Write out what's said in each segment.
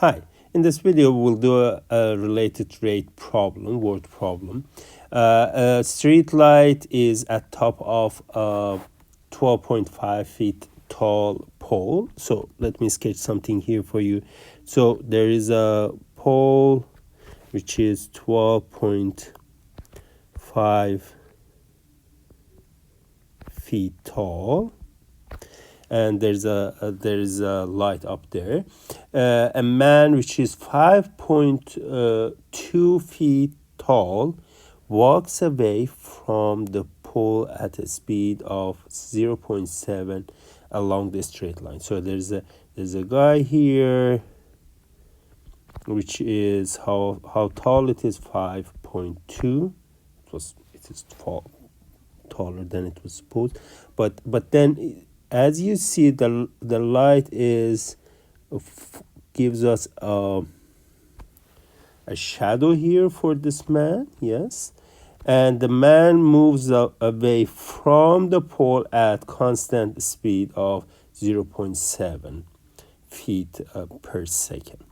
Hi, in this video we'll do a related rate problem, word problem. A street light is at top of a 12.5 feet tall pole. So let me sketch something here for you. So there is a pole which is 12.5 feet tall, and there's a light up there. A man which is 5.2 feet tall walks away from the pole at a speed of 0.7 along the straight line. So there's a guy here which is how tall it is, 5.2. It is taller than it was supposed, but then as you see, the light is gives us a shadow here for this man, yes, and the man moves away from the pole at constant speed of 0.7 feet per second.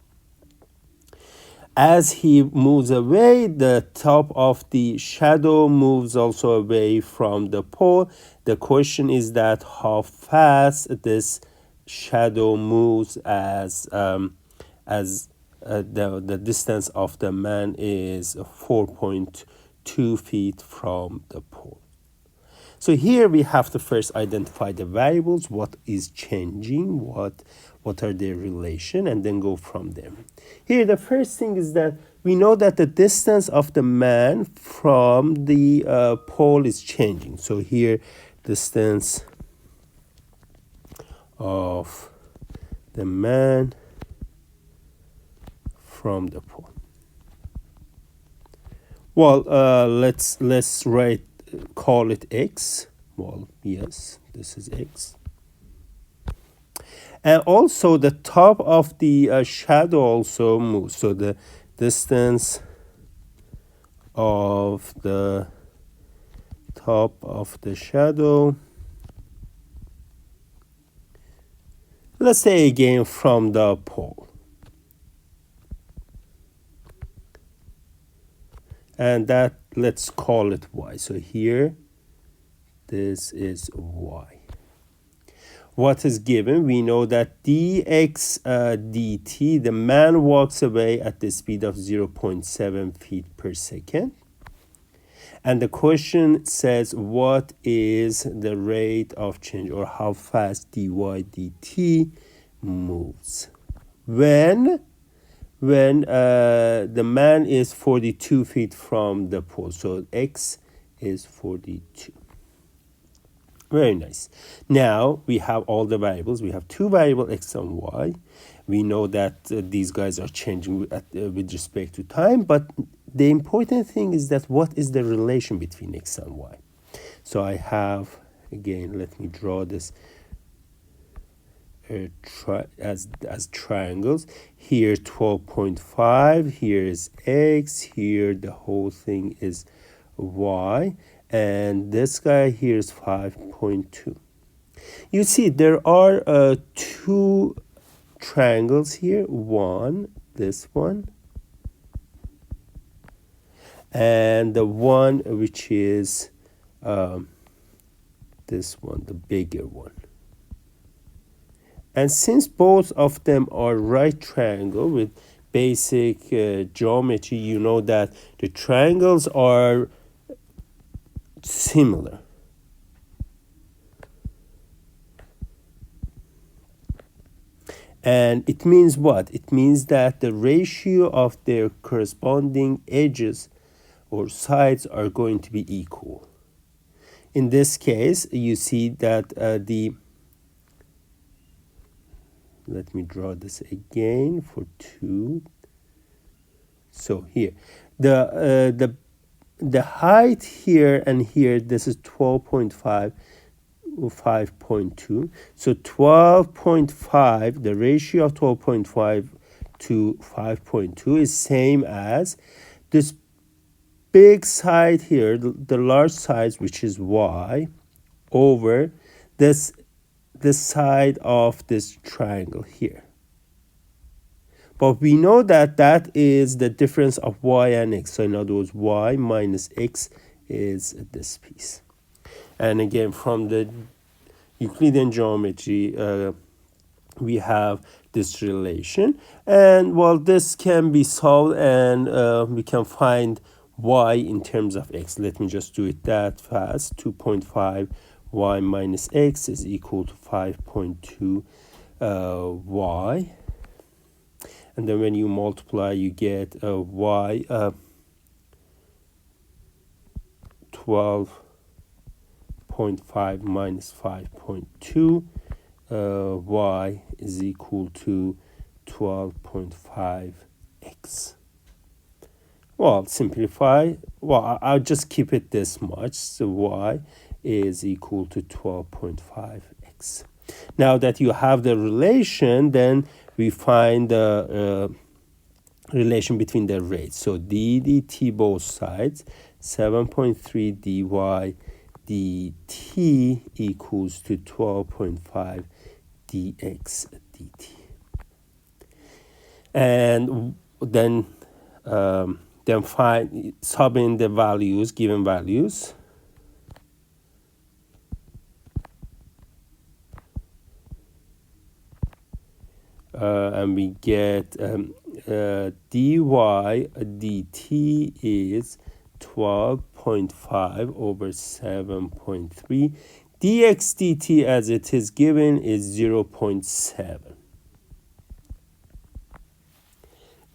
As he moves away, the top of the shadow moves also away from the pole. The question is that how fast this shadow moves as the distance of the man is 4.2 feet from the pole. So here we have to first identify the variables, what is changing, what are their relation, and then go from there. Here the first thing is that we know that the distance of the man from the pole is changing. So here distance of the man from the pole. Well, let's call it x. Well, yes, this is x. And also the top of the shadow also moves. So the distance of the top of the shadow, let's say again from the pole. And that, let's call it y. So here, this is y. What is given? We know that dx dt, the man walks away at the speed of 0.7 feet per second. And the question says, what is the rate of change, or how fast dy dt moves when the man is 42 feet from the pole. So x is 42. Very nice. Now we have all the variables. We have two variables, x and y. We know that these guys are changing with respect to time, but the important thing is that what is the relation between x and y. So I have, again, let me draw this as triangles. Here 12.5, here is x, here the whole thing is y, and this guy here is 5.2. You see there are two triangles here, one, this one, and the one which is this one, the bigger one. And since both of them are right triangle with basic geometry, you know that the triangles are similar. And it means what? It means that the ratio of their corresponding edges or sides are going to be equal. In this case, you see that let me draw this again for 2. So here, the height here and here, this is 12.5, 5.2. So 12.5, the ratio of 12.5 to 5.2 is same as this big side here, the large side, which is y, over this side of this triangle here. but we know that that is the difference of y and x. So in other words, y minus x is this piece. And again, from the Euclidean geometry, we have this relation, and well, this can be solved, and we can find y in terms of x. Let me just do it that fast. 2.5 y minus x is equal to 5.2 y, and then when you multiply, you get y 12.5 minus 5.2, y is equal to 12.5x. Well, simplify. Well, I'll just keep it this much. So y is equal to 12.5x. Now that you have the relation, then we find the relation between the rates. So d dt both sides, 7.3 dy dt equals to 12.5 dx dt. And then find, sub in the values, given values. And we get dy dt is 12.5 over 7.3. dx dt as it is given is 0.7.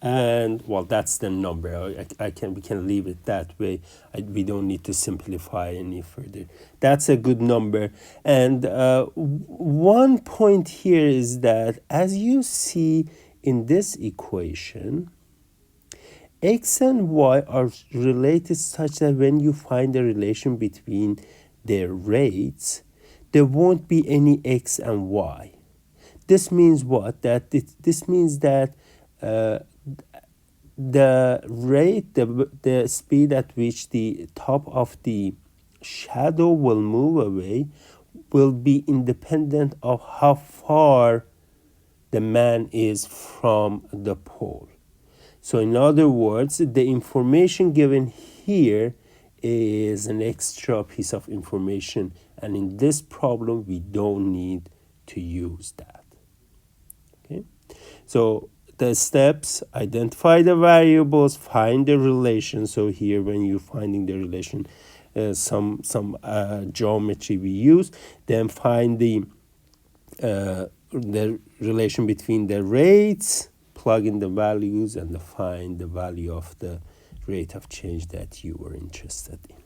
And well, that's the number. We can leave it that way. We don't need to simplify any further. That's a good number. And one point here is that, as you see in this equation, x and y are related such that when you find the relation between their rates, there won't be any x and y. This means what? This means that the rate, the speed at which the top of the shadow will move away will be independent of how far the man is from the pole. So in other words, the information given here is an extra piece of information, and in this problem we don't need to use that. Okay, so the steps: identify the variables, find the relation. So here, when you're finding the relation, some geometry we use. Then find the relation between the rates, plug in the values, and find the value of the rate of change that you were interested in.